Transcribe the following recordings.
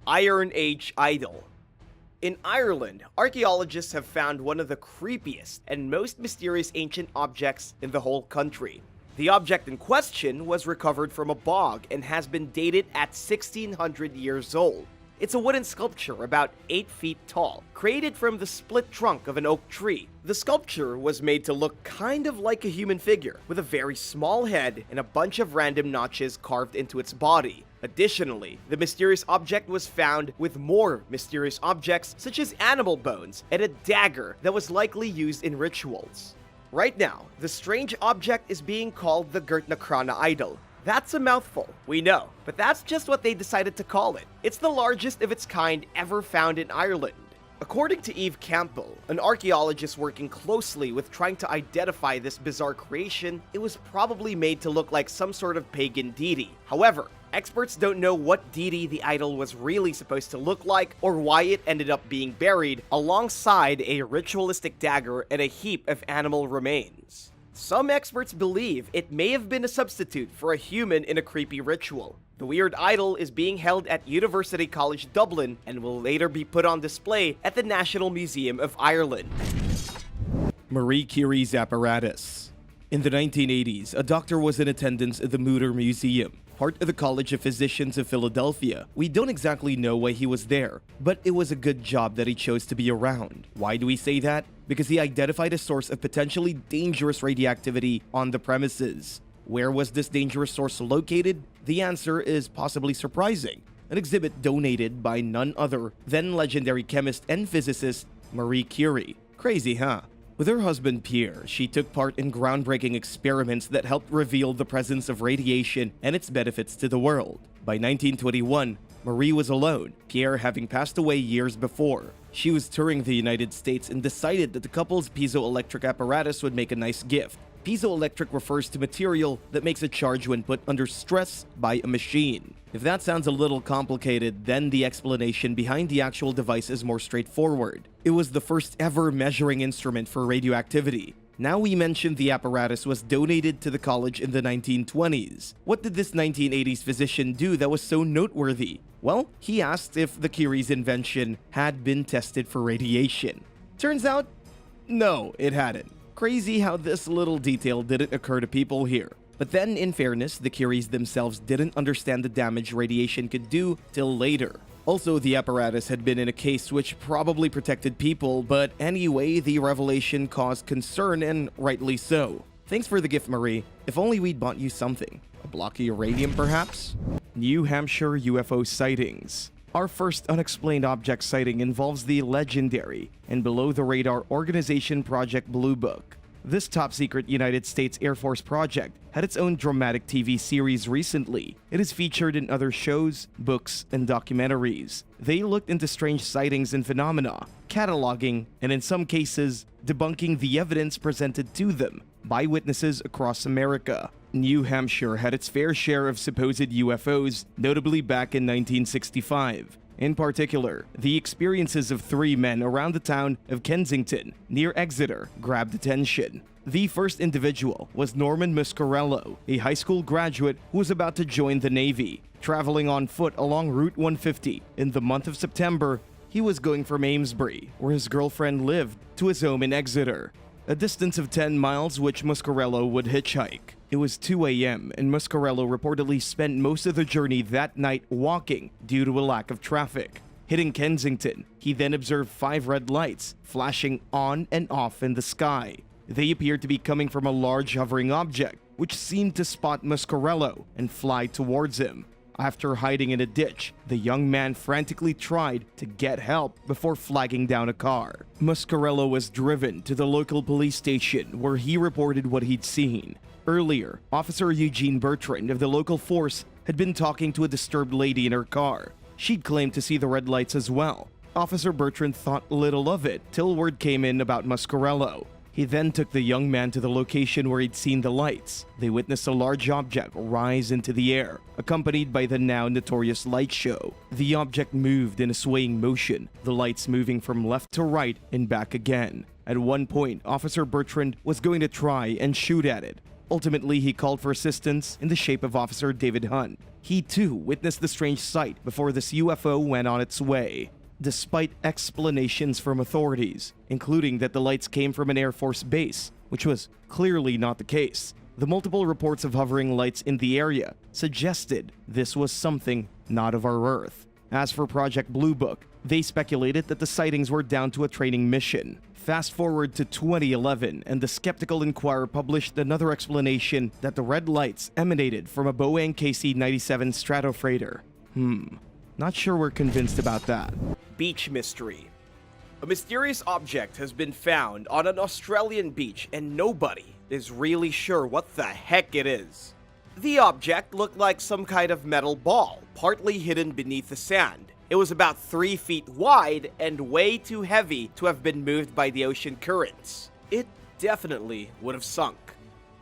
Iron Age Idol. In Ireland, archaeologists have found one of the creepiest and most mysterious ancient objects in the whole country. The object in question was recovered from a bog and has been dated at 1600 years old. It's a wooden sculpture about 8 feet tall, created from the split trunk of an oak tree. The sculpture was made to look kind of like a human figure, with a very small head and a bunch of random notches carved into its body. Additionally, the mysterious object was found with more mysterious objects such as animal bones and a dagger that was likely used in rituals. Right now, the strange object is being called the Gurtnakrana idol. That's a mouthful, we know, but that's just what they decided to call it. It's the largest of its kind ever found in Ireland. According to Eve Campbell, an archaeologist working closely with trying to identify this bizarre creation, it was probably made to look like some sort of pagan deity. However, experts don't know what deity the idol was really supposed to look like or why it ended up being buried alongside a ritualistic dagger and a heap of animal remains. Some experts believe it may have been a substitute for a human in a creepy ritual. The weird idol is being held at University College Dublin and will later be put on display at the National Museum of Ireland. Marie Curie's apparatus. In the 1980s, a doctor was in attendance at the Mutter Museum, part of the College of Physicians of Philadelphia. We don't exactly know why he was there, but it was a good job that he chose to be around. Why do we say that? Because he identified a source of potentially dangerous radioactivity on the premises. Where was this dangerous source located? The answer is possibly surprising. An exhibit donated by none other than legendary chemist and physicist Marie Curie. Crazy, huh? With her husband Pierre, she took part in groundbreaking experiments that helped reveal the presence of radiation and its benefits to the world. By 1921, Marie was alone, Pierre having passed away years before. She was touring the United States and decided that the couple's piezoelectric apparatus would make a nice gift. Piezoelectric refers to material that makes a charge when put under stress by a machine. If that sounds a little complicated, then the explanation behind the actual device is more straightforward. It was the first ever measuring instrument for radioactivity. Now we mentioned the apparatus was donated to the college in the 1920s. What did this 1980s physician do that was so noteworthy? Well, he asked if the Curies' invention had been tested for radiation. Turns out, no, it hadn't. Crazy how this little detail didn't occur to people here. But then, in fairness, the Curies themselves didn't understand the damage radiation could do till later. Also, the apparatus had been in a case which probably protected people, but anyway, the revelation caused concern, and rightly so. Thanks for the gift, Marie. If only we'd bought you something. A block of uranium, perhaps? New Hampshire UFO sightings. Our first unexplained object sighting involves the legendary and below-the-radar organization Project Blue Book. This top-secret United States Air Force project had its own dramatic TV series recently. It is featured in other shows, books, and documentaries. They looked into strange sightings and phenomena, cataloging, and in some cases, debunking the evidence presented to them by witnesses across America. New Hampshire had its fair share of supposed UFOs, notably back in 1965. In particular, the experiences of 3 men around the town of Kensington, near Exeter, grabbed attention. The first individual was Norman Muscarello, a high school graduate who was about to join the Navy. Traveling on foot along Route 150 in the month of September, he was going from Amesbury, where his girlfriend lived, to his home in Exeter, a distance of 10 miles which Muscarello would hitchhike. It was 2 a.m. and Muscarello reportedly spent most of the journey that night walking due to a lack of traffic. Hitting Kensington, he then observed 5 red lights flashing on and off in the sky. They appeared to be coming from a large hovering object, which seemed to spot Muscarello and fly towards him. After hiding in a ditch, the young man frantically tried to get help before flagging down a car. Muscarello was driven to the local police station where he reported what he'd seen. Earlier, Officer Eugene Bertrand of the local force had been talking to a disturbed lady in her car. She'd claimed to see the red lights as well. Officer Bertrand thought little of it till word came in about Muscarello. He then took the young man to the location where he'd seen the lights. They witnessed a large object rise into the air, accompanied by the now notorious light show. The object moved in a swaying motion, the lights moving from left to right and back again. At one point, Officer Bertrand was going to try and shoot at it, Ultimately, he called for assistance in the shape of Officer David Hunt. He too witnessed the strange sight before this UFO went on its way. Despite explanations from authorities, including that the lights came from an Air Force base, which was clearly not the case, the multiple reports of hovering lights in the area suggested this was something not of our Earth. As for Project Blue Book, they speculated that the sightings were down to a training mission. Fast forward to 2011, and the Skeptical Inquirer published another explanation that the red lights emanated from a Boeing KC-97 Stratofreighter. Not sure we're convinced about that. Beach mystery. A mysterious object has been found on an Australian beach and nobody is really sure what the heck it is. The object looked like some kind of metal ball, partly hidden beneath the sand. It was about 3 feet wide and way too heavy to have been moved by the ocean currents. It definitely would have sunk.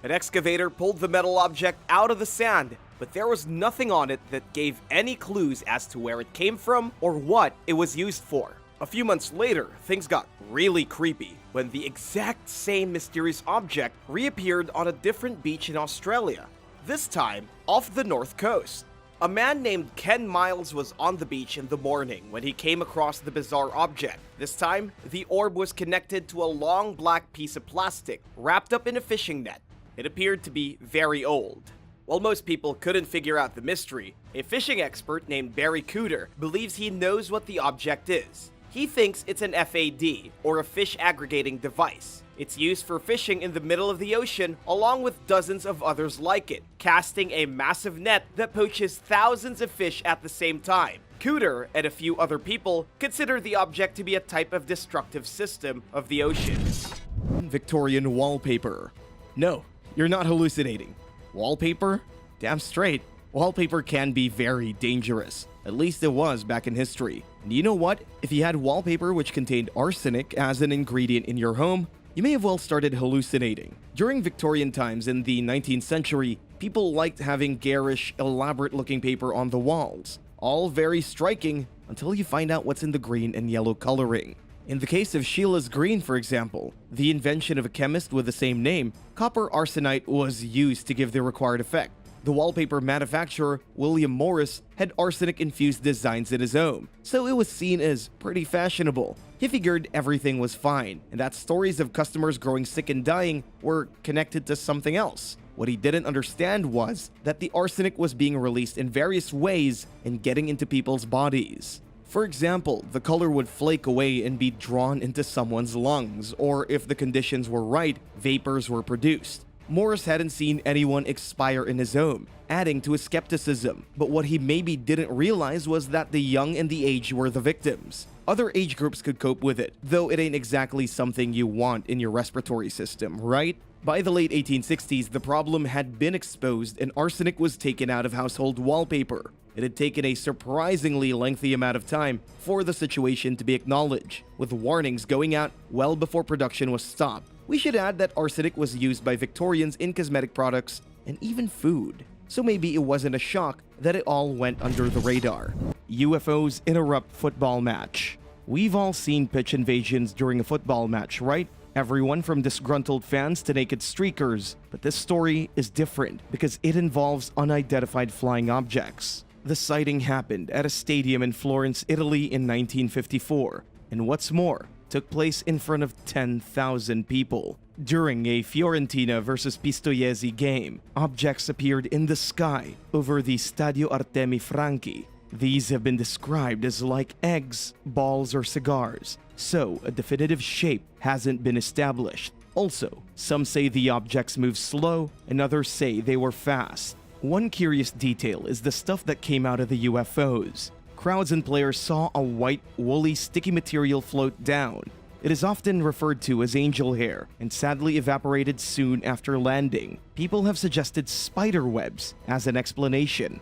An excavator pulled the metal object out of the sand, but there was nothing on it that gave any clues as to where it came from or what it was used for. A few months later, things got really creepy when the exact same mysterious object reappeared on a different beach in Australia, this time off the north coast. A man named Ken Miles was on the beach in the morning when he came across the bizarre object. This time, the orb was connected to a long black piece of plastic wrapped up in a fishing net. It appeared to be very old. While most people couldn't figure out the mystery, a fishing expert named Barry Cooter believes he knows what the object is. He thinks it's an FAD, or a fish aggregating device. It's used for fishing in the middle of the ocean, along with dozens of others like it, casting a massive net that poaches thousands of fish at the same time. Cooter and a few other people consider the object to be a type of destructive system of the oceans. Victorian wallpaper. No, you're not hallucinating. Wallpaper? Damn straight. Wallpaper can be very dangerous. At least it was back in history. And you know what? If you had wallpaper which contained arsenic as an ingredient in your home, you may have well started hallucinating. During Victorian times in the 19th century, people liked having garish, elaborate-looking paper on the walls. All very striking until you find out what's in the green and yellow coloring. In the case of Sheila's Green, for example, the invention of a chemist with the same name, copper arsenite was used to give the required effect. The wallpaper manufacturer, William Morris, had arsenic-infused designs in his home, so it was seen as pretty fashionable. He figured everything was fine, and that stories of customers growing sick and dying were connected to something else. What he didn't understand was that the arsenic was being released in various ways and getting into people's bodies. For example, the color would flake away and be drawn into someone's lungs, or if the conditions were right, vapors were produced. Morris hadn't seen anyone expire in his home, adding to his skepticism. But what he maybe didn't realize was that the young and the aged were the victims. Other age groups could cope with it, though it ain't exactly something you want in your respiratory system, right? By the late 1860s, the problem had been exposed and arsenic was taken out of household wallpaper. It had taken a surprisingly lengthy amount of time for the situation to be acknowledged, with warnings going out well before production was stopped. We should add that arsenic was used by Victorians in cosmetic products and even food. So maybe it wasn't a shock that it all went under the radar. UFOs interrupt football match. We've all seen pitch invasions during a football match, right? Everyone from disgruntled fans to naked streakers. But this story is different because it involves unidentified flying objects. The sighting happened at a stadium in Florence, Italy in 1954. And what's more, took place in front of 10,000 people. During a Fiorentina versus Pistoiese game, objects appeared in the sky over the Stadio Artemi Franchi. These have been described as like eggs, balls, or cigars, so a definitive shape hasn't been established. Also, some say the objects moved slow, and others say they were fast. One curious detail is the stuff that came out of the UFOs. Crowds and players saw a white, woolly, sticky material float down. It is often referred to as angel hair and sadly evaporated soon after landing. People have suggested spider webs as an explanation.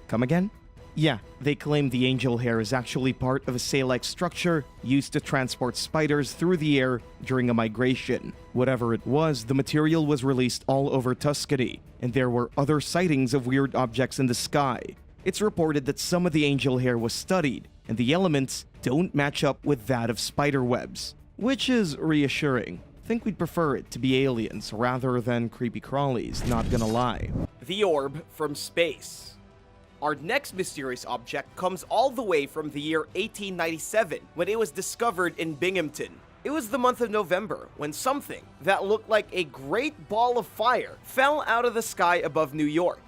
Come again? Yeah, they claim the angel hair is actually part of a sail-like structure used to transport spiders through the air during a migration. Whatever it was, the material was released all over Tuscany, and there were other sightings of weird objects in the sky. It's reported that some of the angel hair was studied, and the elements don't match up with that of spider webs, which is reassuring. think we'd prefer it to be aliens rather than creepy crawlies, not gonna lie. The orb from space. Our next mysterious object comes all the way from the year 1897, when it was discovered in Binghamton. It was the month of November when something that looked like a great ball of fire fell out of the sky above New York.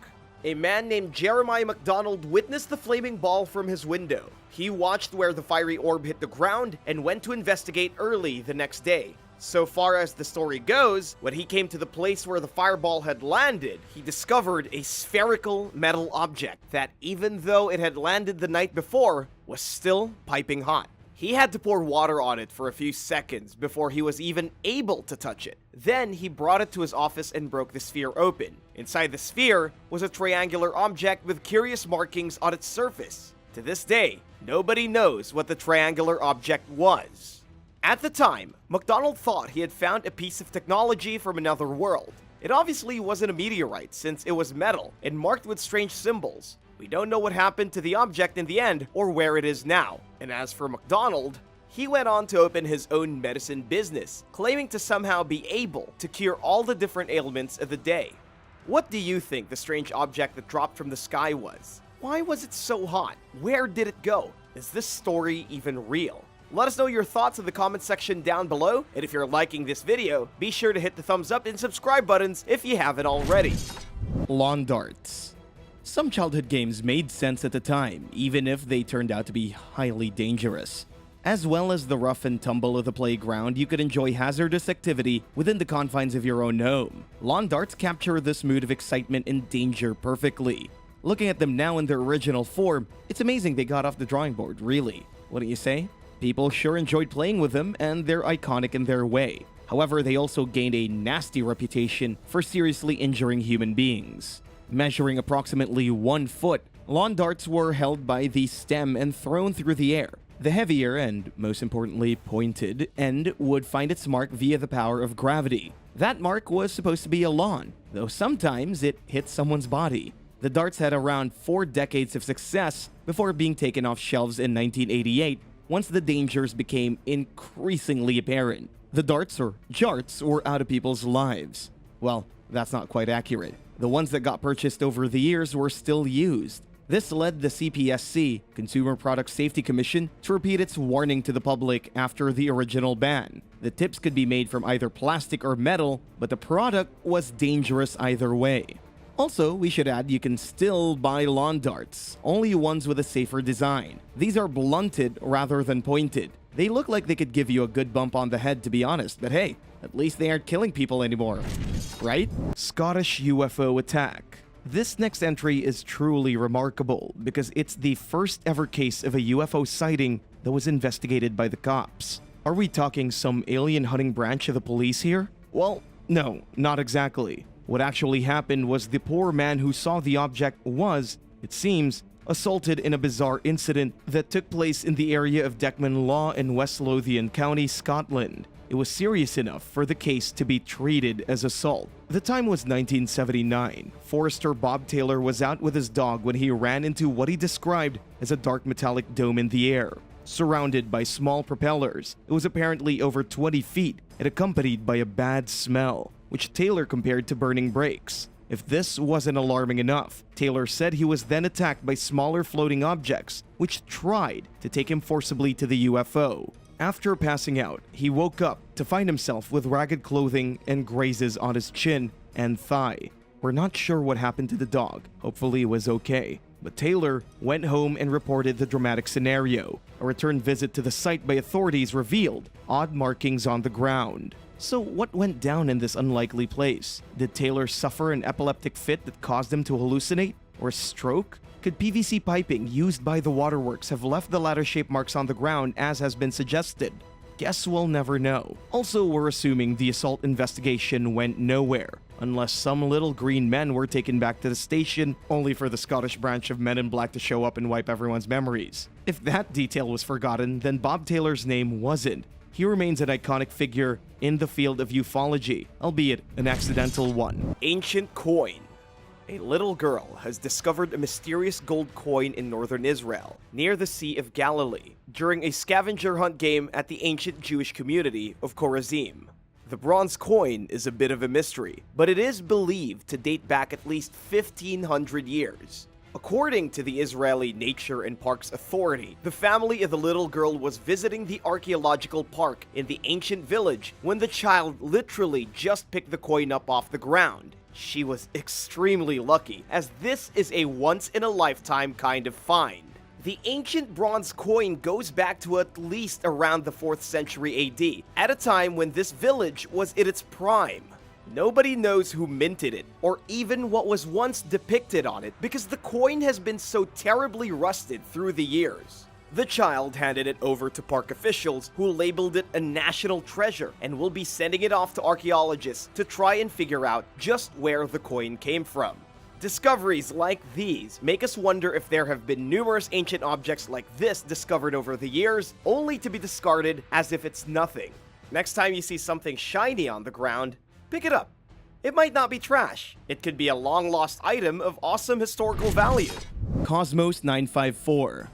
A man named Jeremiah McDonald witnessed the flaming ball from his window. He watched where the fiery orb hit the ground and went to investigate early the next day. So far as the story goes, when he came to the place where the fireball had landed, he discovered a spherical metal object that, even though it had landed the night before, was still piping hot. He had to pour water on it for a few seconds before he was even able to touch it. Then he brought it to his office and broke the sphere open. Inside the sphere was a triangular object with curious markings on its surface. To this day, nobody knows what the triangular object was. At the time, McDonald thought he had found a piece of technology from another world. It obviously wasn't a meteorite since it was metal and marked with strange symbols. We don't know what happened to the object in the end or where it is now. And as for McDonald, he went on to open his own medicine business, claiming to somehow be able to cure all the different ailments of the day. What do you think the strange object that dropped from the sky was? Why was it so hot? Where did it go? Is this story even real? Let us know your thoughts in the comment section down below, and if you're liking this video, be sure to hit the thumbs up and subscribe buttons if you haven't already. Lawn darts. Some childhood games made sense at the time, even if they turned out to be highly dangerous. As well as the rough and tumble of the playground, you could enjoy hazardous activity within the confines of your own home. Lawn darts capture this mood of excitement and danger perfectly. Looking at them now in their original form, it's amazing they got off the drawing board, really. Wouldn't you say? People sure enjoyed playing with them, and they're iconic in their way. However, they also gained a nasty reputation for seriously injuring human beings. Measuring approximately 1 foot, lawn darts were held by the stem and thrown through the air. The heavier and, most importantly, pointed end would find its mark via the power of gravity. That mark was supposed to be a lawn, though sometimes it hit someone's body. The darts had around 4 decades of success before being taken off shelves in 1988 once the dangers became increasingly apparent. The darts, or jarts, were out of people's lives. Well, that's not quite accurate. The ones that got purchased over the years were still used. This led the CPSC, Consumer Product Safety Commission, to repeat its warning to the public after the original ban. The tips could be made from either plastic or metal, but the product was dangerous either way. Also, we should add you can still buy lawn darts, only ones with a safer design. These are blunted rather than pointed. They look like they could give you a good bump on the head, to be honest, but hey, at least they aren't killing people anymore, right? Scottish UFO attack. This next entry is truly remarkable because it's the first ever case of a UFO sighting that was investigated by the cops. Are we talking some alien hunting branch of the police here? Well, no, not exactly. What actually happened was the poor man who saw the object was, it seems, assaulted in a bizarre incident that took place in the area of Deckman Law in West Lothian County, Scotland. It was serious enough for the case to be treated as assault. The time was 1979. Forester Bob Taylor was out with his dog when he ran into what he described as a dark metallic dome in the air. Surrounded by small propellers, it was apparently over 20 feet and accompanied by a bad smell, which Taylor compared to burning brakes. If this wasn't alarming enough, Taylor said he was then attacked by smaller floating objects, which tried to take him forcibly to the UFO. After passing out, he woke up to find himself with ragged clothing and grazes on his chin and thigh. We're not sure what happened to the dog. Hopefully it was okay. But Taylor went home and reported the dramatic scenario. A return visit to the site by authorities revealed odd markings on the ground. So what went down in this unlikely place? Did Taylor suffer an epileptic fit that caused him to hallucinate? Or a stroke? Could PVC piping used by the waterworks have left the ladder-shaped marks on the ground as has been suggested? Guess we'll never know. Also, we're assuming the assault investigation went nowhere, unless some little green men were taken back to the station, only for the Scottish branch of Men in Black to show up and wipe everyone's memories. If that detail was forgotten, then Bob Taylor's name wasn't. He remains an iconic figure in the field of ufology, albeit an accidental one. Ancient coin. A little girl has discovered a mysterious gold coin in northern Israel, near the Sea of Galilee, during a scavenger hunt game at the ancient Jewish community of Chorazim. The bronze coin is a bit of a mystery, but it is believed to date back at least 1,500 years. According to the Israeli Nature and Parks Authority, the family of the little girl was visiting the archaeological park in the ancient village when the child literally just picked the coin up off the ground. She was extremely lucky, as this is a once-in-a-lifetime kind of find. The ancient bronze coin goes back to at least around the 4th century AD, at a time when this village was in its prime. Nobody knows who minted it, or even what was once depicted on it, because the coin has been so terribly rusted through the years. The child handed it over to park officials, who labeled it a national treasure and will be sending it off to archaeologists to try and figure out just where the coin came from. Discoveries like these make us wonder if there have been numerous ancient objects like this discovered over the years, only to be discarded as if it's nothing. Next time you see something shiny on the ground, pick it up. It might not be trash. It could be a long-lost item of awesome historical value. Cosmos 954.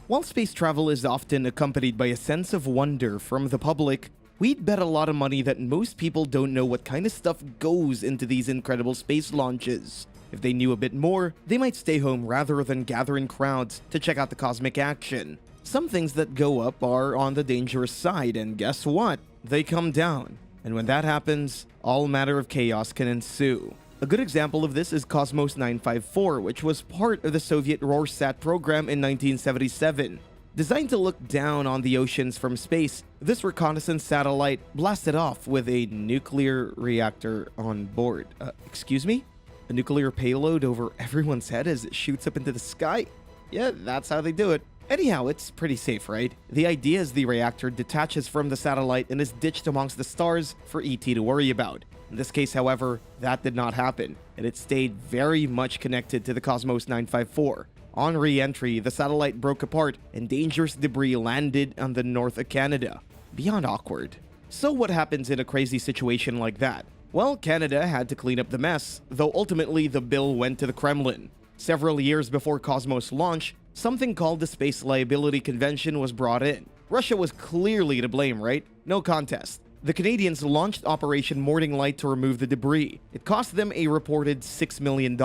While space travel is often accompanied by a sense of wonder from the public, we'd bet a lot of money that most people don't know what kind of stuff goes into these incredible space launches. If they knew a bit more, they might stay home rather than gather in crowds to check out the cosmic action. Some things that go up are on the dangerous side, and guess what? They come down. And when that happens, all manner of chaos can ensue. A good example of this is Cosmos 954, which was part of the Soviet Rorsat program in 1977. Designed to look down on the oceans from space, this reconnaissance satellite blasted off with a nuclear reactor on board. Excuse me? A nuclear payload over everyone's head as it shoots up into the sky? Yeah, that's how they do it. Anyhow, it's pretty safe, right? The idea is the reactor detaches from the satellite and is ditched amongst the stars for ET to worry about. In this case, however, that did not happen, and it stayed very much connected to the Cosmos 954. On re-entry, the satellite broke apart and dangerous debris landed on the north of Canada. Beyond awkward. So what happens in a crazy situation like that? Well, Canada had to clean up the mess, though ultimately the bill went to the Kremlin. Several years before Cosmos launch, something called the Space Liability Convention was brought in. Russia was clearly to blame, right? No contest. The Canadians launched Operation Morning Light to remove the debris. It cost them a reported $6 million.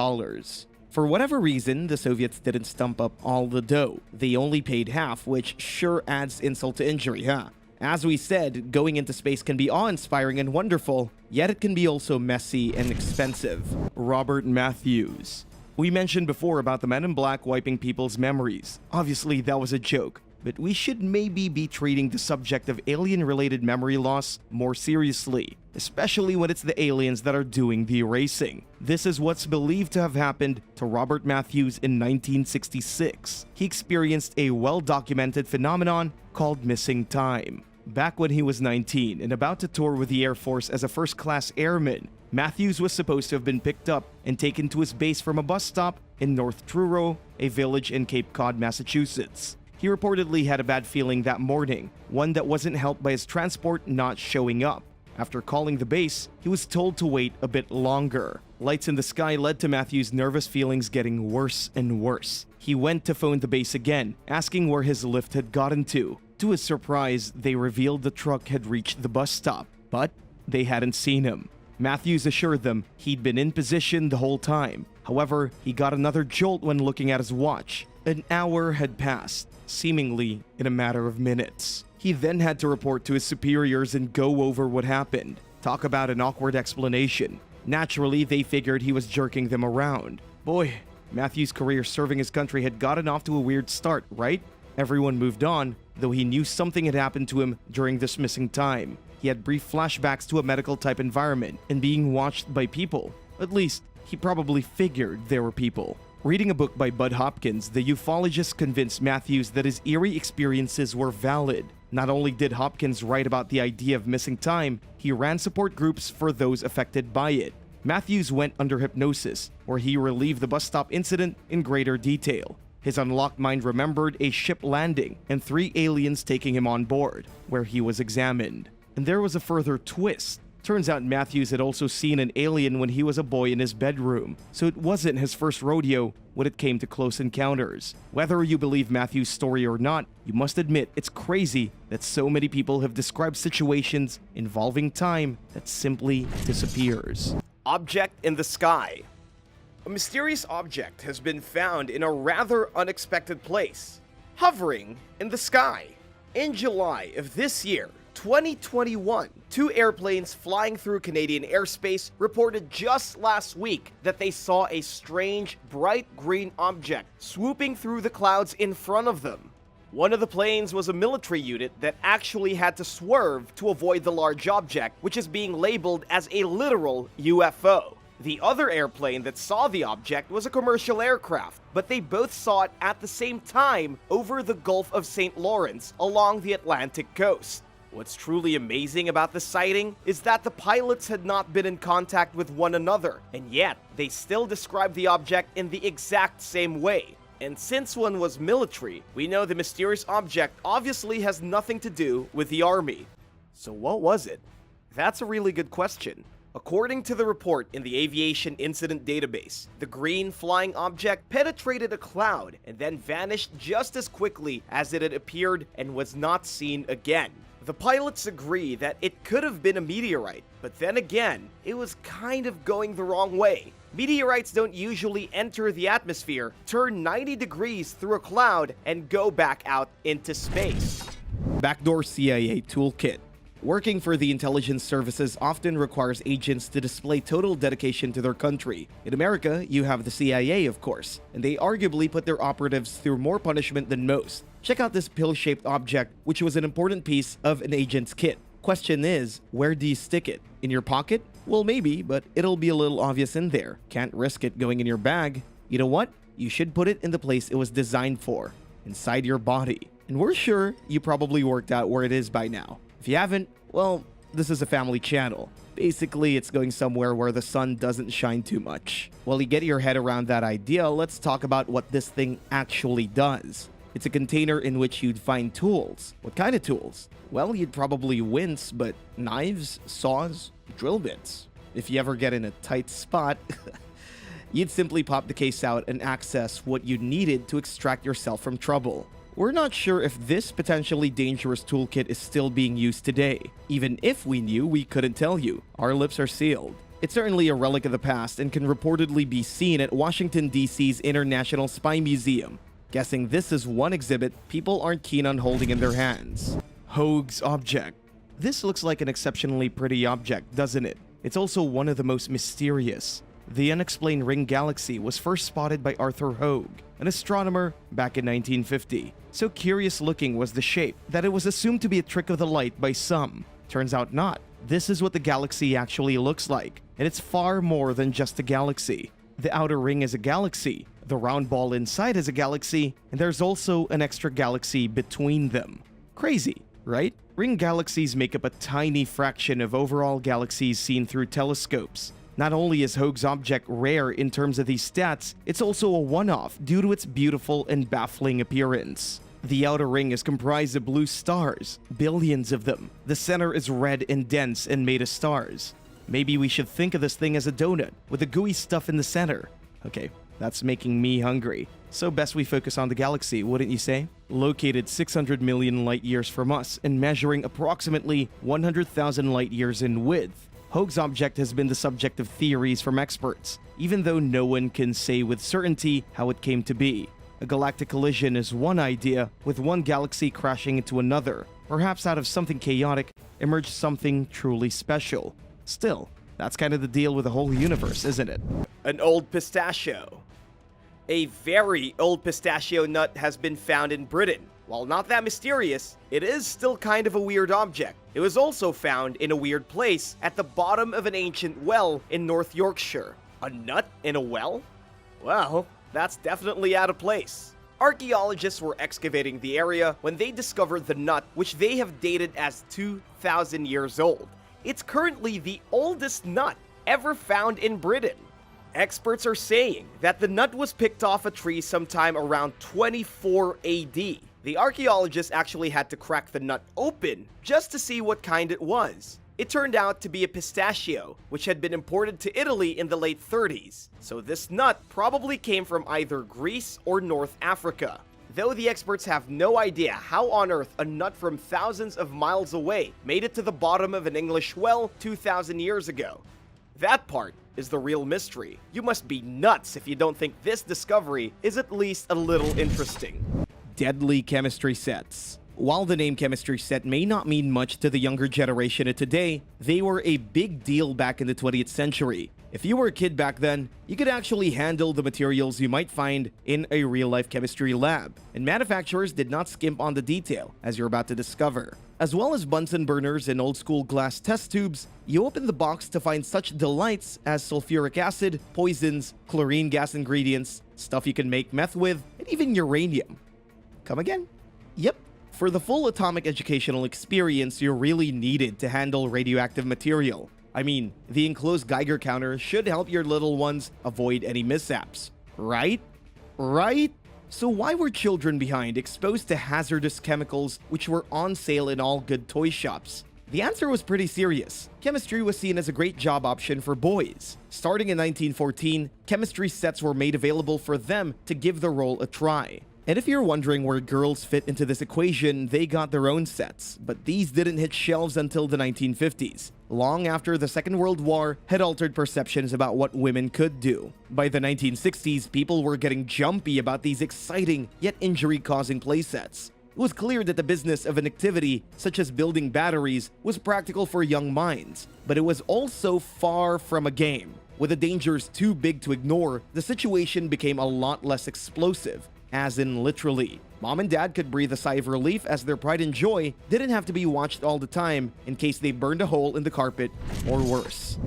For whatever reason, the Soviets didn't stump up all the dough. They only paid half, which sure adds insult to injury, huh? As we said, going into space can be awe-inspiring and wonderful, yet it can be also messy and expensive. Robert Matthews. We mentioned before about the Men in Black wiping people's memories. Obviously, that was a joke, but we should maybe be treating the subject of alien-related memory loss more seriously, especially when it's the aliens that are doing the erasing. This is what's believed to have happened to Robert Matthews in 1966. He experienced a well-documented phenomenon called missing time. Back when he was 19 and about to tour with the Air Force as a first-class airman, Matthews was supposed to have been picked up and taken to his base from a bus stop in North Truro, a village in Cape Cod, Massachusetts. He reportedly had a bad feeling that morning, one that wasn't helped by his transport not showing up. After calling the base, he was told to wait a bit longer. Lights in the sky led to Matthews' nervous feelings getting worse and worse. He went to phone the base again, asking where his lift had gotten to. To his surprise, they revealed the truck had reached the bus stop, but they hadn't seen him. Matthews assured them he'd been in position the whole time. However, he got another jolt when looking at his watch. An hour had passed, seemingly in a matter of minutes. He then had to report to his superiors and go over what happened. Talk about an awkward explanation. Naturally, they figured he was jerking them around. Boy, Matthews' career serving his country had gotten off to a weird start, right? Everyone moved on, though he knew something had happened to him during this missing time. He had brief flashbacks to a medical-type environment and being watched by people. At least, he probably figured there were people. Reading a book by Bud Hopkins, the ufologist convinced Matthews that his eerie experiences were valid. Not only did Hopkins write about the idea of missing time, he ran support groups for those affected by it. Matthews went under hypnosis, where he relived the bus stop incident in greater detail. His unlocked mind remembered a ship landing and 3 aliens taking him on board, where he was examined. And there was a further twist. Turns out Matthews had also seen an alien when he was a boy in his bedroom, so it wasn't his first rodeo when it came to close encounters. Whether you believe Matthews' story or not, you must admit it's crazy that so many people have described situations involving time that simply disappears. Object in the sky. A mysterious object has been found in a rather unexpected place, hovering in the sky. In July of this year, 2021, two airplanes flying through Canadian airspace reported just last week that they saw a strange, bright green object swooping through the clouds in front of them. One of the planes was a military unit that actually had to swerve to avoid the large object, which is being labeled as a literal UFO. The other airplane that saw the object was a commercial aircraft, but they both saw it at the same time over the Gulf of St. Lawrence along the Atlantic coast. What's truly amazing about the sighting is that the pilots had not been in contact with one another, and yet they still described the object in the exact same way. And since one was military, we know the mysterious object obviously has nothing to do with the army. So what was it? That's a really good question. According to the report in the Aviation Incident Database, the green flying object penetrated a cloud and then vanished just as quickly as it had appeared and was not seen again. The pilots agree that it could have been a meteorite, but then again, it was kind of going the wrong way. Meteorites don't usually enter the atmosphere, turn 90 degrees through a cloud, and go back out into space. Backdoor CIA toolkit. Working for the intelligence services often requires agents to display total dedication to their country. In America, you have the CIA, of course, and they arguably put their operatives through more punishment than most. Check out this pill-shaped object, which was an important piece of an agent's kit. Question is, where do you stick it? In your pocket? Well, maybe, but it'll be a little obvious in there. Can't risk it going in your bag. You know what? You should put it in the place it was designed for, inside your body. And we're sure you probably worked out where it is by now. If you haven't, well, this is a family channel. Basically, it's going somewhere where the sun doesn't shine too much. While you get your head around that idea, let's talk about what this thing actually does. It's a container in which you'd find tools. What kind of tools? Well, you'd probably wince, but knives, saws, drill bits. If you ever get in a tight spot, you'd simply pop the case out and access what you needed to extract yourself from trouble. We're not sure if this potentially dangerous toolkit is still being used today. Even if we knew, we couldn't tell you. Our lips are sealed. It's certainly a relic of the past and can reportedly be seen at Washington, D.C.'s International Spy Museum. Guessing this is one exhibit people aren't keen on holding in their hands. Hogs object. This looks like an exceptionally pretty object, doesn't it? It's also one of the most mysterious. The unexplained ring galaxy was first spotted by Arthur Hogg, an astronomer, back in 1950. So curious looking was the shape that it was assumed to be a trick of the light by some. Turns out not. This is what the galaxy actually looks like, and it's far more than just a galaxy. The outer ring is a galaxy, the round ball inside is a galaxy, and there's also an extra galaxy between them. Crazy, right? Ring galaxies make up a tiny fraction of overall galaxies seen through telescopes. Not only is Hogg's object rare in terms of these stats, it's also a one-off due to its beautiful and baffling appearance. The outer ring is comprised of blue stars, billions of them. The center is red and dense and made of stars. Maybe we should think of this thing as a donut with the gooey stuff in the center. Okay, that's making me hungry. So best we focus on the galaxy, wouldn't you say? Located 600 million light years from us and measuring approximately 100,000 light years in width, Hogg's object has been the subject of theories from experts, even though no one can say with certainty how it came to be. A galactic collision is one idea, with one galaxy crashing into another. Perhaps out of something chaotic emerged something truly special. Still, that's kind of the deal with the whole universe, isn't it? An old pistachio. A very old pistachio nut has been found in Britain. While not that mysterious, it is still kind of a weird object. It was also found in a weird place at the bottom of an ancient well in North Yorkshire. A nut in a well? Well, that's definitely out of place. Archaeologists were excavating the area when they discovered the nut, which they have dated as 2,000 years old. It's currently the oldest nut ever found in Britain. Experts are saying that the nut was picked off a tree sometime around 24 AD. The archaeologists actually had to crack the nut open just to see what kind it was. It turned out to be a pistachio, which had been imported to Italy in the late 30s, so this nut probably came from either Greece or North Africa. Though the experts have no idea how on earth a nut from thousands of miles away made it to the bottom of an English well 2,000 years ago. That part is the real mystery. You must be nuts if you don't think this discovery is at least a little interesting. Deadly chemistry sets. While the name chemistry set may not mean much to the younger generation of today, they were a big deal back in the 20th century. If you were a kid back then, you could actually handle the materials you might find in a real-life chemistry lab, and manufacturers did not skimp on the detail, as you're about to discover. As well as Bunsen burners and old-school glass test tubes, you open the box to find such delights as sulfuric acid, poisons, chlorine gas ingredients, stuff you can make meth with, and even uranium. Come again? Yep. For the full atomic educational experience you really needed to handle radioactive material. I mean, the enclosed Geiger counter should help your little ones avoid any mishaps. Right? Right? So why were children behind exposed to hazardous chemicals which were on sale in all good toy shops? The answer was pretty serious. Chemistry was seen as a great job option for boys. Starting in 1914, chemistry sets were made available for them to give the role a try. And if you're wondering where girls fit into this equation, they got their own sets, but these didn't hit shelves until the 1950s, long after the Second World War had altered perceptions about what women could do. By the 1960s, people were getting jumpy about these exciting yet injury-causing playsets. It was clear that the business of an activity such as building batteries was practical for young minds, but it was also far from a game. With the dangers too big to ignore, the situation became a lot less explosive. As in literally. Mom and dad could breathe a sigh of relief as their pride and joy didn't have to be watched all the time in case they burned a hole in the carpet or worse.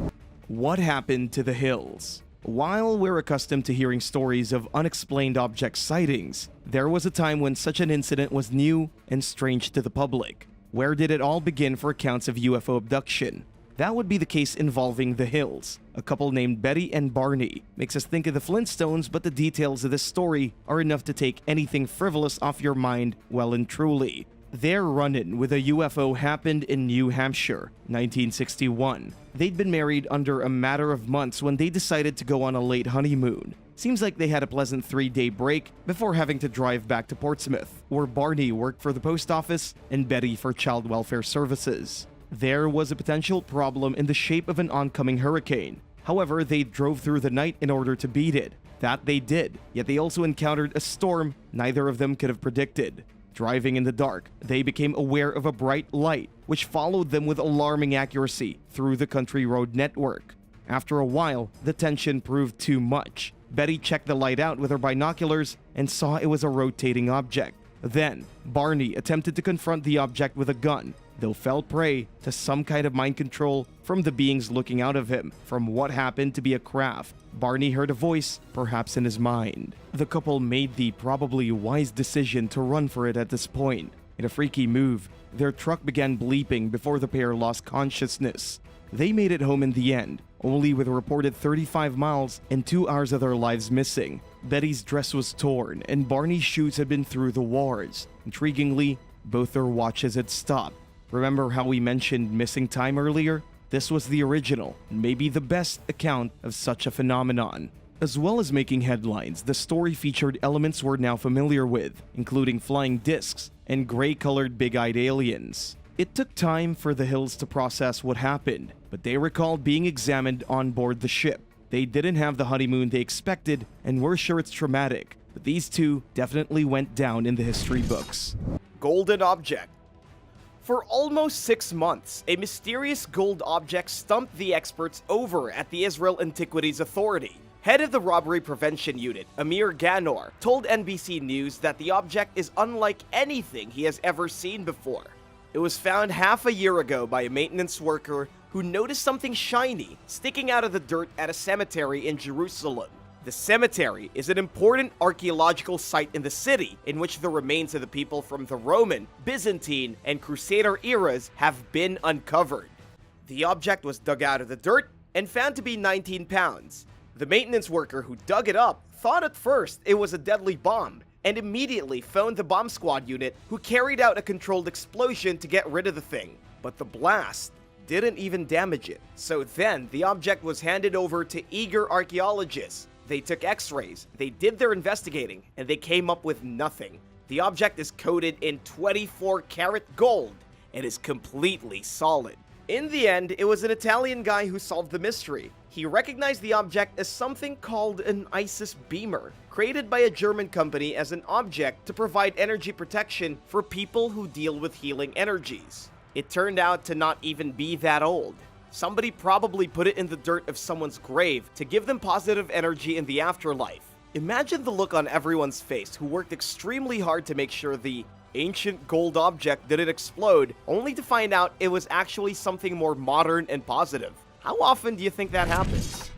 What happened to the hills? While we're accustomed to hearing stories of unexplained object sightings, there was a time when such an incident was new and strange to the public. Where did it all begin for accounts of UFO abduction? That would be the case involving the Hills. A couple named Betty and Barney. Makes us think of the Flintstones, but the details of this story are enough to take anything frivolous off your mind well and truly. Their run-in with a UFO happened in New Hampshire, 1961. They'd been married under a matter of months when they decided to go on a late honeymoon. Seems like they had a pleasant 3-day break before having to drive back to Portsmouth, where Barney worked for the post office and Betty for child welfare services. There was a potential problem in the shape of an oncoming hurricane. However, they drove through the night in order to beat it. That they did, yet they also encountered a storm neither of them could have predicted. Driving in the dark, they became aware of a bright light, which followed them with alarming accuracy through the country road network. After a while, the tension proved too much. Betty checked the light out with her binoculars and saw it was a rotating object. Then, Barney attempted to confront the object with a gun, though fell prey to some kind of mind control from the beings looking out of him from what happened to be a craft. Barney heard a voice, perhaps in his mind. The couple made the probably wise decision to run for it at this point. In a freaky move, their truck began bleeping before the pair lost consciousness. They made it home in the end, only with a reported 35 miles and 2 hours of their lives missing. Betty's dress was torn, and Barney's shoes had been through the wars. Intriguingly, both their watches had stopped. Remember how we mentioned missing time earlier? This was the original, and maybe the best account of such a phenomenon. As well as making headlines, the story featured elements we're now familiar with, including flying discs and gray-colored big-eyed aliens. It took time for the Hills to process what happened, but they recalled being examined on board the ship. They didn't have the honeymoon they expected and were sure it's traumatic, but these two definitely went down in the history books. Golden object. For almost 6 months, a mysterious gold object stumped the experts over at the Israel Antiquities Authority. Head of the Robbery Prevention Unit, Amir Ganor, told NBC News that the object is unlike anything he has ever seen before. It was found half a year ago by a maintenance worker who noticed something shiny sticking out of the dirt at a cemetery in Jerusalem. The cemetery is an important archaeological site in the city in which the remains of the people from the Roman, Byzantine, and Crusader eras have been uncovered. The object was dug out of the dirt and found to be 19 pounds. The maintenance worker who dug it up thought at first it was a deadly bomb and immediately phoned the bomb squad unit, who carried out a controlled explosion to get rid of the thing. But the blast didn't even damage it. So then, the object was handed over to eager archaeologists. They took x-rays, they did their investigating, and they came up with nothing. The object is coated in 24-karat gold and is completely solid. In the end, it was an Italian guy who solved the mystery. He recognized the object as something called an ISIS beamer, created by a German company as an object to provide energy protection for people who deal with healing energies. It turned out to not even be that old. Somebody probably put it in the dirt of someone's grave to give them positive energy in the afterlife. Imagine the look on everyone's face who worked extremely hard to make sure the ancient gold object didn't explode, only to find out it was actually something more modern and positive. How often do you think that happens?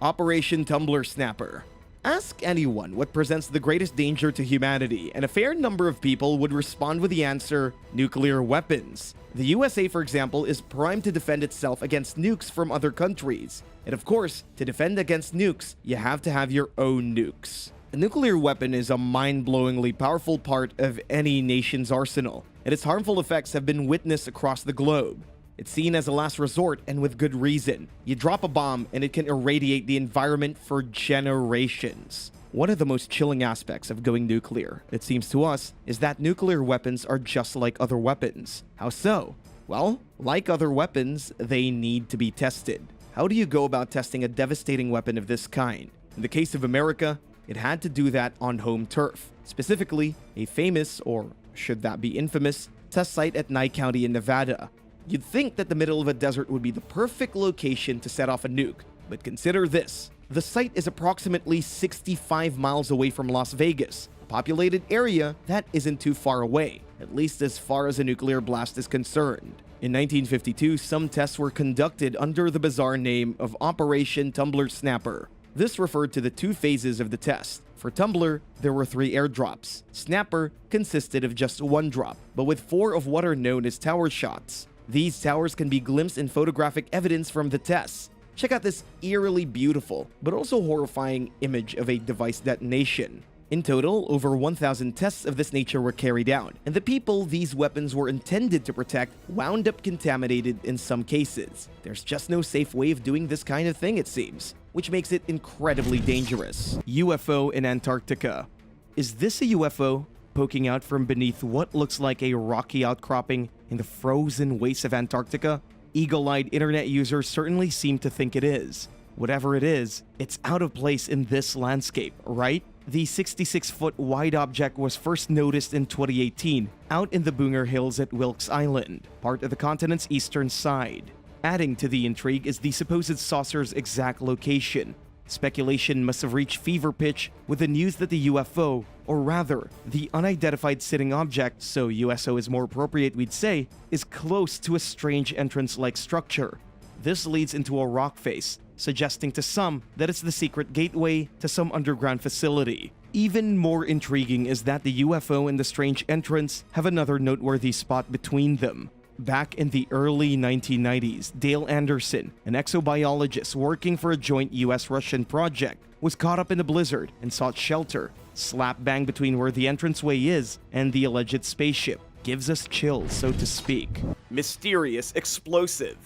Operation Tumbler Snapper. Ask anyone what presents the greatest danger to humanity, and a fair number of people would respond with the answer, nuclear weapons. The USA, for example, is primed to defend itself against nukes from other countries. And of course, to defend against nukes, you have to have your own nukes. A nuclear weapon is a mind-blowingly powerful part of any nation's arsenal, and its harmful effects have been witnessed across the globe. It's seen as a last resort, and with good reason. You drop a bomb, and it can irradiate the environment for generations. One of the most chilling aspects of going nuclear, it seems to us, is that nuclear weapons are just like other weapons. How so? Well, like other weapons, they need to be tested. How do you go about testing a devastating weapon of this kind? In the case of America, it had to do that on home turf. Specifically, a famous, or should that be infamous, test site at Nye County in Nevada. You'd think that the middle of a desert would be the perfect location to set off a nuke, but consider this. The site is approximately 65 miles away from Las Vegas, a populated area that isn't too far away, at least as far as a nuclear blast is concerned. In 1952, some tests were conducted under the bizarre name of Operation Tumbler Snapper. This referred to the two phases of the test. For Tumbler, there were 3 airdrops. Snapper consisted of just 1 drop, but with 4 of what are known as tower shots. These towers can be glimpsed in photographic evidence from the tests. Check out this eerily beautiful, but also horrifying image of a device detonation. In total, over 1,000 tests of this nature were carried out, and the people these weapons were intended to protect wound up contaminated in some cases. There's just no safe way of doing this kind of thing, it seems, which makes it incredibly dangerous. UFO in Antarctica. Is this a UFO poking out from beneath what looks like a rocky outcropping in the frozen wastes of Antarctica? Eagle-eyed internet users certainly seem to think it is. Whatever it is, it's out of place in this landscape, right? The 66-foot wide object was first noticed in 2018 out in the Bunger Hills at Wilkes Island, part of the continent's eastern side. Adding to the intrigue is the supposed saucer's exact location. Speculation must have reached fever pitch with the news that the UFO, or rather, the unidentified sitting object, so USO is more appropriate we'd say, is close to a strange entrance-like structure. This leads into a rock face, suggesting to some that it's the secret gateway to some underground facility. Even more intriguing is that the UFO and the strange entrance have another noteworthy spot between them. Back in the early 1990s, Dale Anderson, an exobiologist working for a joint US-Russian project, was caught up in a blizzard and sought shelter. Slap bang between where the entranceway is and the alleged spaceship. Gives us chills, so to speak. Mysterious explosive.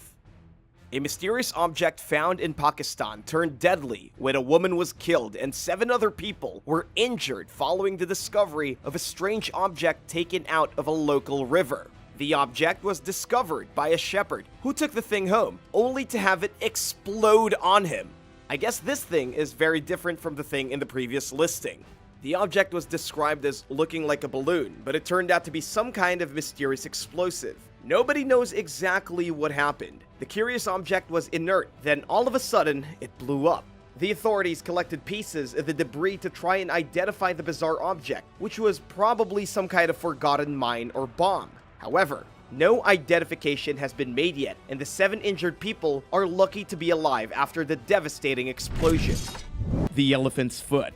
A mysterious object found in Pakistan turned deadly when a woman was killed and 7 other people were injured following the discovery of a strange object taken out of a local river. The object was discovered by a shepherd who took the thing home, only to have it explode on him. I guess this thing is very different from the thing in the previous listing. The object was described as looking like a balloon, but it turned out to be some kind of mysterious explosive. Nobody knows exactly what happened. The curious object was inert, then all of a sudden, it blew up. The authorities collected pieces of the debris to try and identify the bizarre object, which was probably some kind of forgotten mine or bomb. However, no identification has been made yet, and the 7 injured people are lucky to be alive after the devastating explosion. The elephant's foot.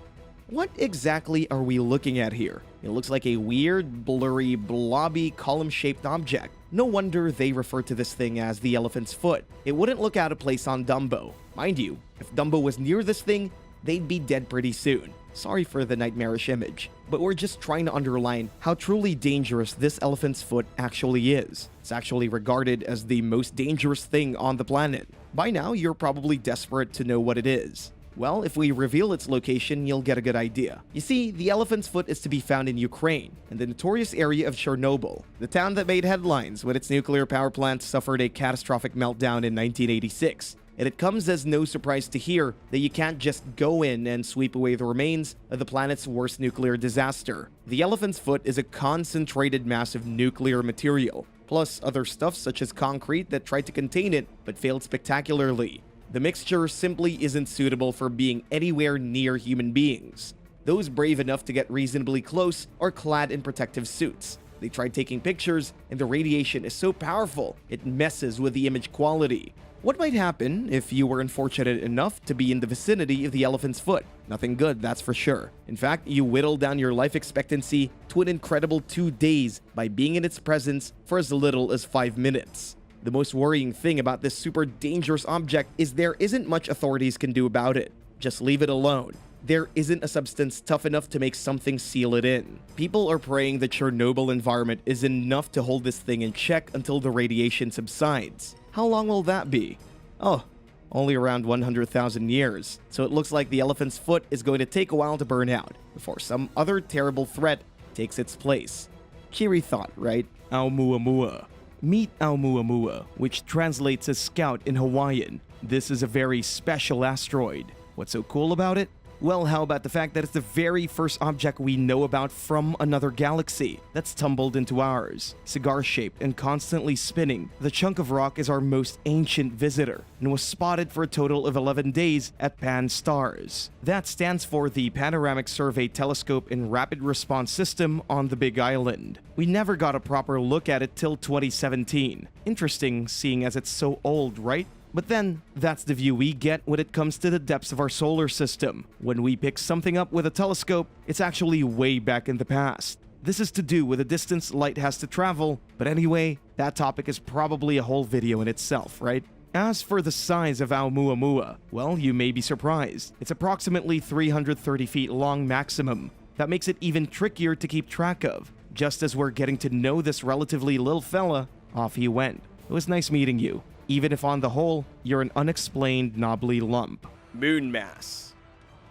What exactly are we looking at here? It looks like a weird, blurry, blobby, column-shaped object. No wonder they refer to this thing as the elephant's foot. It wouldn't look out of place on Dumbo. Mind you, if Dumbo was near this thing, they'd be dead pretty soon. Sorry for the nightmarish image, but we're just trying to underline how truly dangerous this elephant's foot actually is. It's actually regarded as the most dangerous thing on the planet. By now, you're probably desperate to know what it is. Well, if we reveal its location, you'll get a good idea. You see, the elephant's foot is to be found in Ukraine, in the notorious area of Chernobyl, the town that made headlines when its nuclear power plant suffered a catastrophic meltdown in 1986. And it comes as no surprise to hear that you can't just go in and sweep away the remains of the planet's worst nuclear disaster. The elephant's foot is a concentrated mass of nuclear material, plus other stuff such as concrete that tried to contain it but failed spectacularly. The mixture simply isn't suitable for being anywhere near human beings. Those brave enough to get reasonably close are clad in protective suits. They tried taking pictures, and the radiation is so powerful, it messes with the image quality. What might happen if you were unfortunate enough to be in the vicinity of the elephant's foot? Nothing good, that's for sure. In fact, you whittle down your life expectancy to an incredible 2 days by being in its presence for as little as 5 minutes. The most worrying thing about this super dangerous object is there isn't much authorities can do about it. Just leave it alone. There isn't a substance tough enough to make something seal it in. People are praying the Chernobyl environment is enough to hold this thing in check until the radiation subsides. How long will that be? Oh, only around 100,000 years. So it looks like the elephant's foot is going to take a while to burn out before some other terrible threat takes its place. Cheery thought, right? Amu Mua. Meet Amu Mua, which translates as scout in Hawaiian. This is a very special asteroid. What's so cool about it? Well, how about the fact that it's the very first object we know about from another galaxy that's tumbled into ours. Cigar-shaped and constantly spinning, the chunk of rock is our most ancient visitor and was spotted for a total of 11 days at Pan-STARRS. That stands for the Panoramic Survey Telescope and Rapid Response System on the Big Island. We never got a proper look at it till 2017. Interesting, seeing as it's so old, right? But then, that's the view we get when it comes to the depths of our solar system. When we pick something up with a telescope, it's actually way back in the past. This is to do with the distance light has to travel, but anyway, that topic is probably a whole video in itself, right? As for the size of Amu Mua, well, you may be surprised. It's approximately 330 feet long maximum. That makes it even trickier to keep track of. Just as we're getting to know this relatively little fella, off he went. It was nice meeting you. Even if on the whole, you're an unexplained knobbly lump. Moon mass.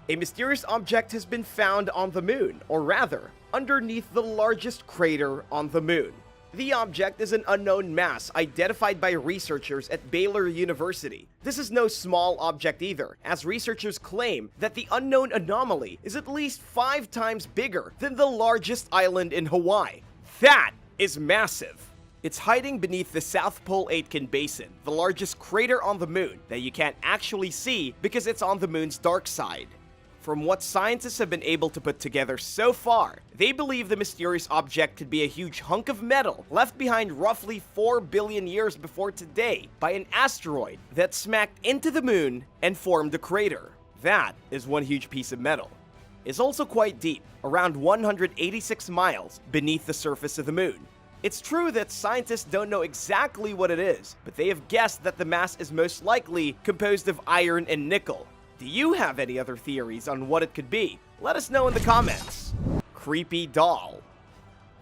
A mysterious object has been found on the moon, or rather, underneath the largest crater on the moon. The object is an unknown mass identified by researchers at Baylor University. This is no small object either, as researchers claim that the unknown anomaly is at least 5 times bigger than the largest island in Hawaii. That is massive. It's hiding beneath the South Pole Aitken Basin, the largest crater on the moon that you can't actually see because it's on the moon's dark side. From what scientists have been able to put together so far, they believe the mysterious object could be a huge hunk of metal left behind roughly 4 billion years before today by an asteroid that smacked into the moon and formed a crater. That is one huge piece of metal. It's also quite deep, around 186 miles beneath the surface of the moon. It's true that scientists don't know exactly what it is, but they have guessed that the mass is most likely composed of iron and nickel. Do you have any other theories on what it could be? Let us know in the comments. Creepy doll.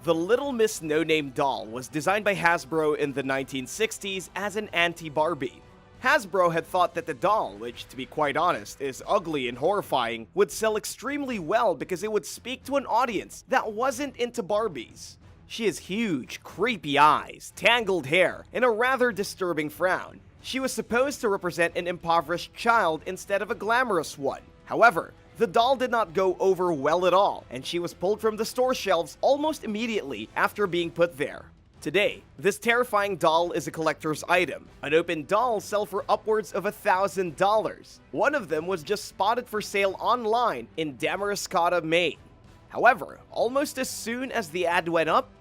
The Little Miss No-Name doll was designed by Hasbro in the 1960s as an anti-Barbie. Hasbro had thought that the doll, which to be quite honest is ugly and horrifying, would sell extremely well because it would speak to an audience that wasn't into Barbies. She has huge, creepy eyes, tangled hair, and a rather disturbing frown. She was supposed to represent an impoverished child instead of a glamorous one. However, the doll did not go over well at all, and she was pulled from the store shelves almost immediately after being put there. Today, this terrifying doll is a collector's item. Unopened dolls sell for upwards of $1,000. One of them was just spotted for sale online in Damariscotta, Maine. However, almost as soon as the ad went up,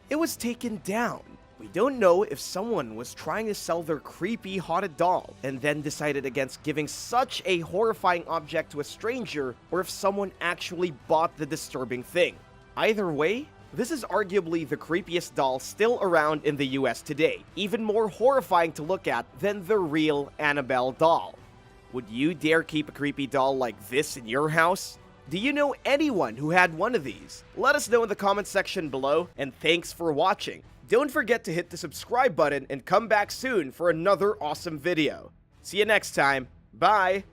it was taken down. We don't know if someone was trying to sell their creepy haunted doll and then decided against giving such a horrifying object to a stranger, or if someone actually bought the disturbing thing. Either way, this is arguably the creepiest doll still around in the US today, even more horrifying to look at than the real Annabelle doll. Would you dare keep a creepy doll like this in your house? Do you know anyone who had one of these? Let us know in the comment section below, and thanks for watching. Don't forget to hit the subscribe button and come back soon for another awesome video. See you next time. Bye!